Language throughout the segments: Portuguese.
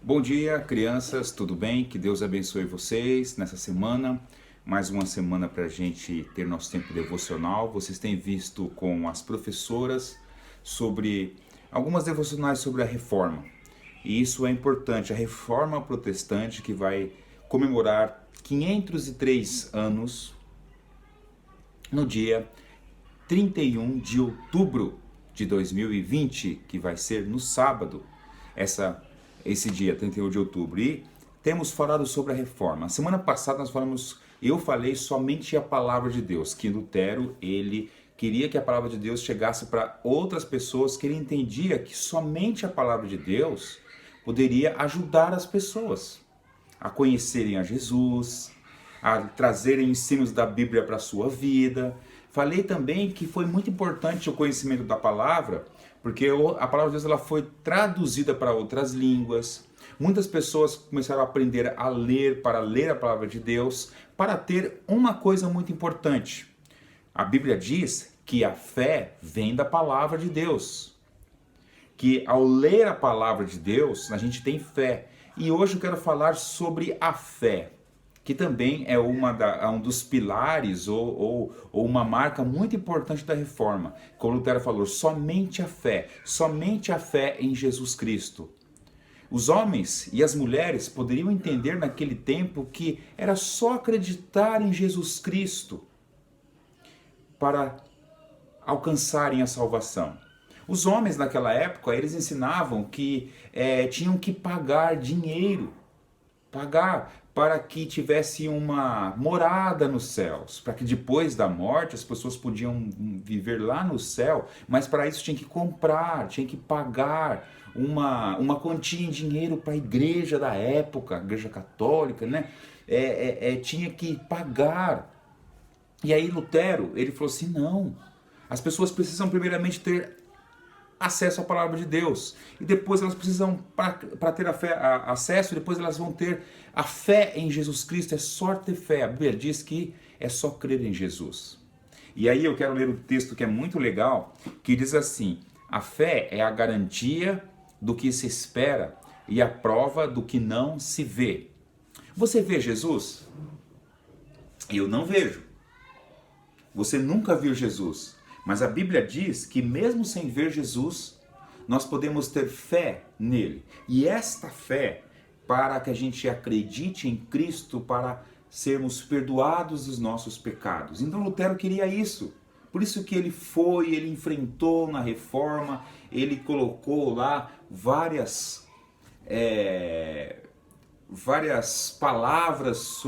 Bom dia, crianças, tudo bem? Que Deus abençoe vocês nessa semana. Mais uma semana para a gente ter nosso tempo devocional. Vocês têm visto com as professoras sobre algumas devocionais sobre a reforma. E isso é importante. A reforma protestante que vai comemorar 503 anos no dia 31 de outubro de 2020, que vai ser no sábado, esse dia, 31 de outubro. E temos falado sobre a reforma. Semana passada eu falei somente a palavra de Deus, que Lutero, ele queria que a palavra de Deus chegasse para outras pessoas, que ele entendia que somente a palavra de Deus poderia ajudar as pessoas a conhecerem a Jesus, a trazerem ensinos da Bíblia para a sua vida. Falei também que foi muito importante o conhecimento da palavra, porque a palavra de Deus ela foi traduzida para outras línguas. Muitas pessoas começaram a aprender a ler, para ler a palavra de Deus, para ter uma coisa muito importante. A Bíblia diz que a fé vem da palavra de Deus. Que ao ler a palavra de Deus, a gente tem fé. E hoje eu quero falar sobre a fé, que também é um dos pilares ou uma marca muito importante da reforma. Como Lutero falou, somente a fé em Jesus Cristo. Os homens e as mulheres poderiam entender naquele tempo que era só acreditar em Jesus Cristo para alcançarem a salvação. Os homens naquela época, eles ensinavam que tinham que pagar dinheiro, para que tivesse uma morada nos céus, para que depois da morte as pessoas podiam viver lá no céu, mas para isso tinha que comprar, tinha que pagar uma quantia em dinheiro para a igreja da época, a igreja católica, né? Tinha que pagar. E aí Lutero, ele falou assim, não, as pessoas precisam primeiramente ter acesso à palavra de Deus. E depois elas precisam, para ter acesso, depois elas vão ter a fé em Jesus Cristo. É só ter fé. A Bíblia diz que é só crer em Jesus. E aí eu quero ler um texto que é muito legal, que diz assim: a fé é a garantia do que se espera e a prova do que não se vê. Você vê Jesus? Eu não vejo. Você nunca viu Jesus. Mas a Bíblia diz que mesmo sem ver Jesus, nós podemos ter fé nele. E esta fé, para que a gente acredite em Cristo, para sermos perdoados dos nossos pecados. Então Lutero queria isso. Por isso que ele enfrentou na reforma, ele colocou lá várias palavras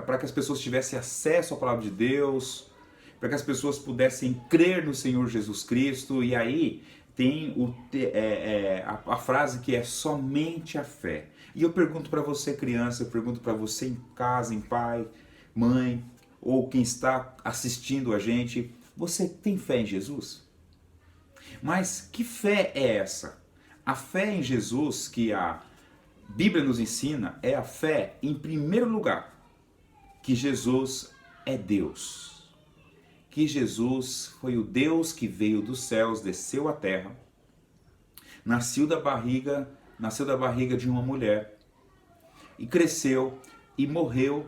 para que as pessoas tivessem acesso à palavra de Deus, para que as pessoas pudessem crer no Senhor Jesus Cristo. E aí tem a frase que é somente a fé. E eu pergunto para você, criança, eu pergunto para você em casa, em pai, mãe, ou quem está assistindo a gente, você tem fé em Jesus? Mas que fé é essa? A fé em Jesus que a Bíblia nos ensina é a fé, em primeiro lugar, que Jesus é Deus. Que Jesus foi o Deus que veio dos céus, desceu à terra, nasceu da barriga de uma mulher e cresceu e morreu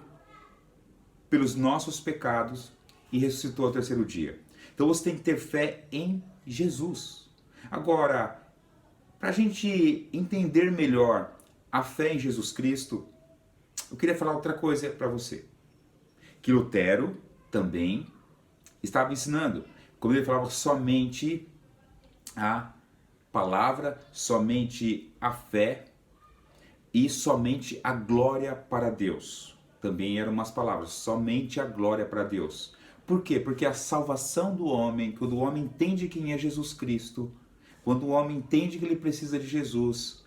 pelos nossos pecados e ressuscitou ao terceiro dia. Então você tem que ter fé em Jesus. Agora, para a gente entender melhor a fé em Jesus Cristo, eu queria falar outra coisa para você. Que Lutero também estava ensinando. Como ele falava, somente a palavra, somente a fé e somente a glória para Deus. Também eram umas palavras, somente a glória para Deus. Por quê? Porque a salvação do homem, quando o homem entende quem é Jesus Cristo, quando o homem entende que ele precisa de Jesus,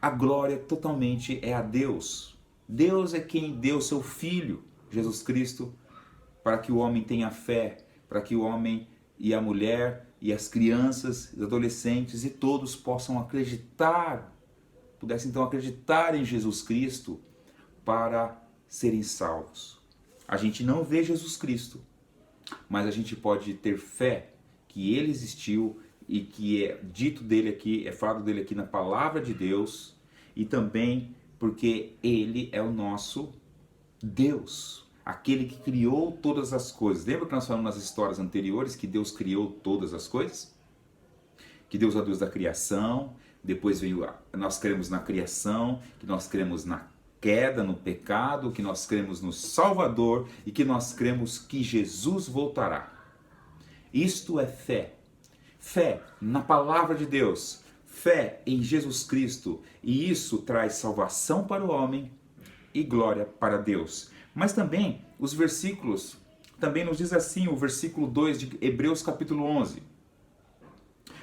a glória totalmente é a Deus. Deus é quem deu seu Filho, Jesus Cristo, para que o homem tenha fé, para que o homem e a mulher e as crianças, os adolescentes e todos possam acreditar, pudessem então acreditar em Jesus Cristo para serem salvos. A gente não vê Jesus Cristo, mas a gente pode ter fé que ele existiu e que é dito dele aqui, é falado dele aqui na palavra de Deus, e também porque Ele é o nosso Deus, aquele que criou todas as coisas. Lembra que nós falamos nas histórias anteriores que Deus criou todas as coisas? Que Deus é o Deus da criação, depois veio, nós cremos na criação, que nós cremos na queda, no pecado, que nós cremos no Salvador e que nós cremos que Jesus voltará. Isto é fé. Fé na palavra de Deus, fé em Jesus Cristo, e isso traz salvação para o homem e glória para Deus. Mas também os versículos, também nos diz assim, o versículo 2 de Hebreus capítulo 11.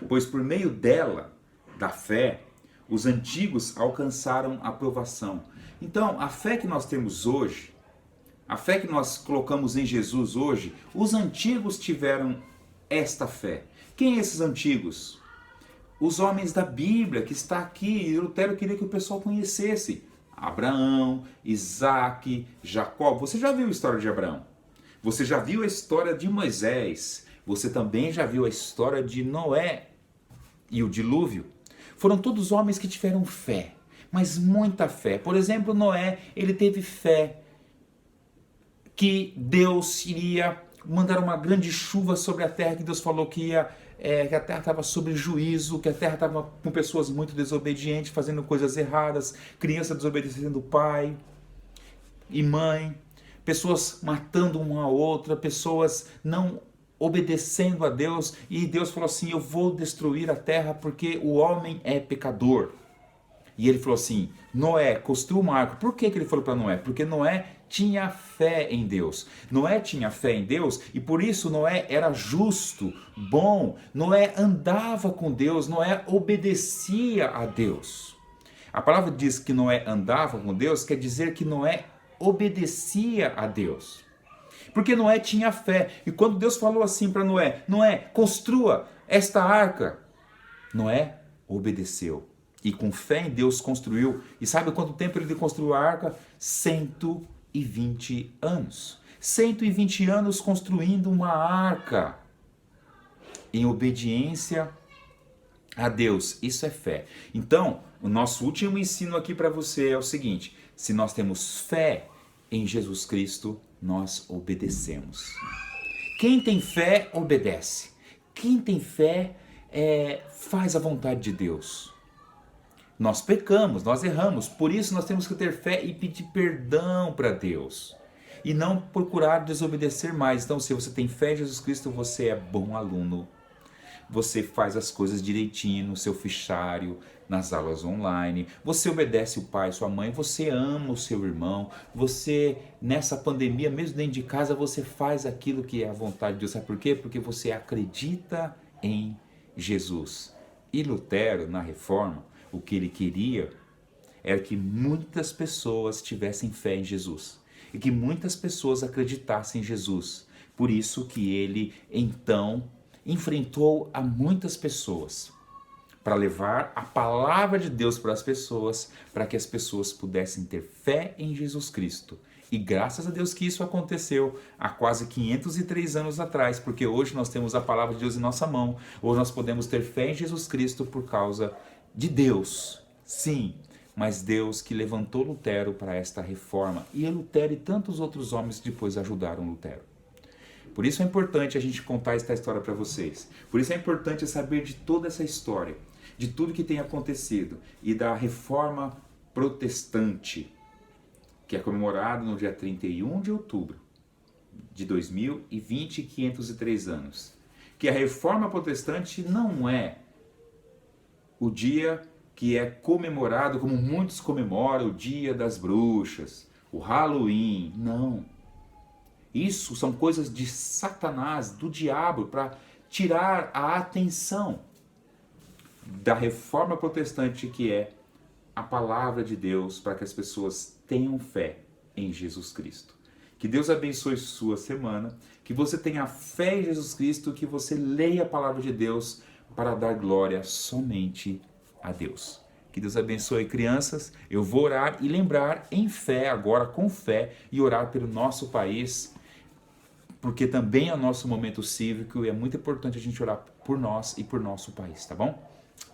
Pois por meio dela, da fé, os antigos alcançaram a aprovação. Então, a fé que nós temos hoje, a fé que nós colocamos em Jesus hoje, os antigos tiveram esta fé. Quem esses antigos? Os homens da Bíblia, que está aqui, e Lutero queria que o pessoal conhecesse. Abraão, Isaac, Jacó. Você já viu a história de Abraão? Você já viu a história de Moisés? Você também já viu a história de Noé e o dilúvio? Foram todos homens que tiveram fé, mas muita fé. Por exemplo, Noé, ele teve fé que Deus iria mandar uma grande chuva sobre a terra, que Deus falou que que a terra estava sob juízo, que a terra estava com pessoas muito desobedientes, fazendo coisas erradas, criança desobedecendo pai e mãe, pessoas matando uma a outra, pessoas não obedecendo a Deus, e Deus falou assim: eu vou destruir a terra porque o homem é pecador. E ele falou assim: Noé, construa uma arca. Por que ele falou para Noé? Porque Noé tinha fé em Deus. Noé tinha fé em Deus e por isso Noé era justo, bom. Noé andava com Deus, Noé obedecia a Deus. A palavra diz que Noé andava com Deus, quer dizer que Noé obedecia a Deus. Porque Noé tinha fé. E quando Deus falou assim para Noé: Noé, construa esta arca, Noé obedeceu. E com fé em Deus construiu. E sabe quanto tempo ele construiu a arca? 120 anos. 120 anos construindo uma arca em obediência a Deus. Isso é fé. Então, o nosso último ensino aqui para você é o seguinte: se nós temos fé em Jesus Cristo, nós obedecemos. Quem tem fé, obedece. Quem tem fé, faz a vontade de Deus. Nós pecamos, nós erramos, por isso nós temos que ter fé e pedir perdão para Deus. E não procurar desobedecer mais. Então, se você tem fé em Jesus Cristo, você é bom aluno. Você faz as coisas direitinho no seu fichário, nas aulas online. Você obedece o pai, sua mãe. Você ama o seu irmão. Você, nessa pandemia, mesmo dentro de casa, você faz aquilo que é a vontade de Deus. Sabe por quê? Porque você acredita em Jesus. E Lutero, na Reforma, o que ele queria era que muitas pessoas tivessem fé em Jesus e que muitas pessoas acreditassem em Jesus. Por isso que ele, então, enfrentou a muitas pessoas para levar a palavra de Deus para as pessoas, para que as pessoas pudessem ter fé em Jesus Cristo. E graças a Deus que isso aconteceu há quase 503 anos atrás, porque hoje nós temos a palavra de Deus em nossa mão, hoje nós podemos ter fé em Jesus Cristo por causa de Deus, sim, mas Deus que levantou Lutero para esta reforma, e Lutero e tantos outros homens depois ajudaram Lutero. Por isso é importante a gente contar esta história para vocês, por isso é importante saber de toda essa história, de tudo que tem acontecido, e da reforma protestante, que é comemorada no dia 31 de outubro de 2020, 503 anos. Que a reforma protestante não é o dia que é comemorado, como muitos comemoram, o dia das bruxas, o Halloween. Não. Isso são coisas de Satanás, do diabo, para tirar a atenção da reforma protestante, que é a palavra de Deus, para que as pessoas tenham fé em Jesus Cristo. Que Deus abençoe sua semana, que você tenha fé em Jesus Cristo, que você leia a palavra de Deus para dar glória somente a Deus. Que Deus abençoe, crianças. Eu vou orar e lembrar em fé, agora com fé, e orar pelo nosso país, porque também é o nosso momento cívico e é muito importante a gente orar por nós e por nosso país, tá bom?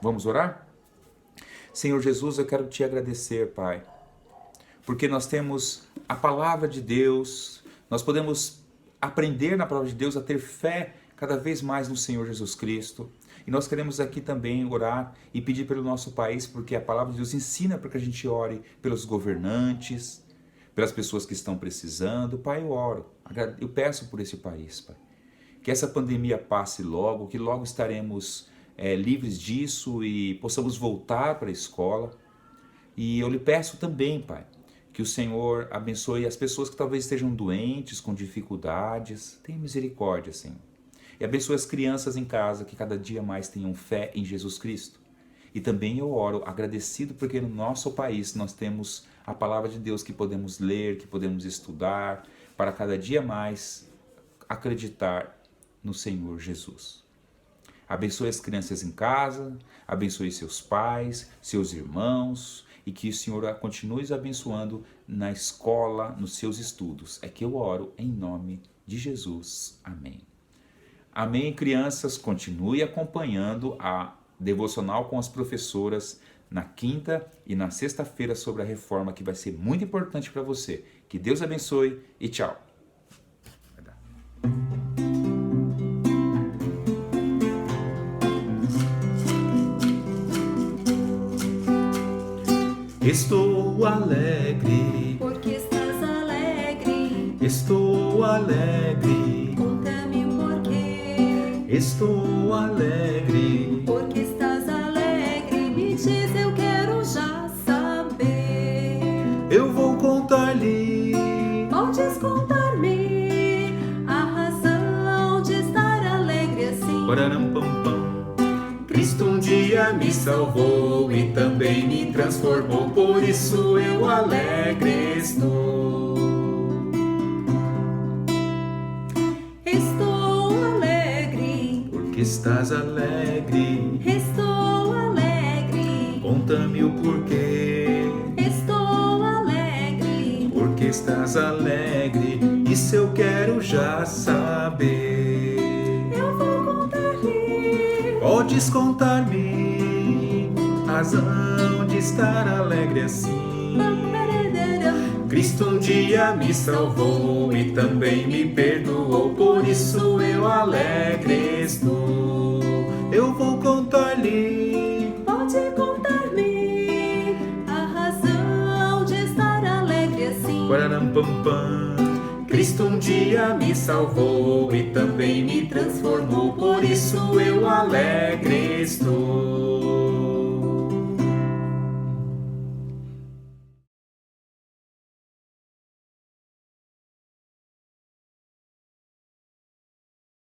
Vamos orar? Senhor Jesus, eu quero te agradecer, Pai, porque nós temos a palavra de Deus, nós podemos aprender na palavra de Deus a ter fé cada vez mais no Senhor Jesus Cristo. E nós queremos aqui também orar e pedir pelo nosso país, porque a palavra de Deus ensina para que a gente ore pelos governantes, pelas pessoas que estão precisando. Pai, eu oro, eu peço por esse país, Pai, que essa pandemia passe logo, que logo estaremos livres disso e possamos voltar para a escola. E eu lhe peço também, Pai, que o Senhor abençoe as pessoas que talvez estejam doentes, com dificuldades. Tenha misericórdia, Senhor. E abençoe as crianças em casa, que cada dia mais tenham fé em Jesus Cristo. E também eu oro agradecido porque no nosso país nós temos a palavra de Deus que podemos ler, que podemos estudar, para cada dia mais acreditar no Senhor Jesus. Abençoe as crianças em casa, abençoe seus pais, seus irmãos, e que o Senhor continue os abençoando na escola, nos seus estudos. É que eu oro em nome de Jesus. Amém. Amém, crianças. Continue acompanhando a devocional com as professoras na quinta e na sexta-feira sobre a reforma, que vai ser muito importante para você. Que Deus abençoe e tchau. Estou alegre, porque estás alegre. estou alegre, Conta-me o porquê. estou alegre, Porque estás alegre, me diz, eu quero já saber. eu vou contar-lhe, Podes contar-me a razão de estar alegre assim. pararam pam pam. Cristo um dia me salvou e também me transformou, por isso eu alegre estou. Estou alegre, Porque estás alegre, estou alegre, conta-me o porquê. estou alegre. Porque estás alegre, isso eu quero já saber. Eu vou contar-lhe. Podes contar-me a razão de estar alegre assim. Cristo um dia me salvou e também me perdoou, por isso eu alegre estou. Eu vou contar-lhe, Pode contar-me a razão de estar alegre assim. pararam pam pam. Cristo um dia me salvou e também me transformou, por isso eu alegre estou.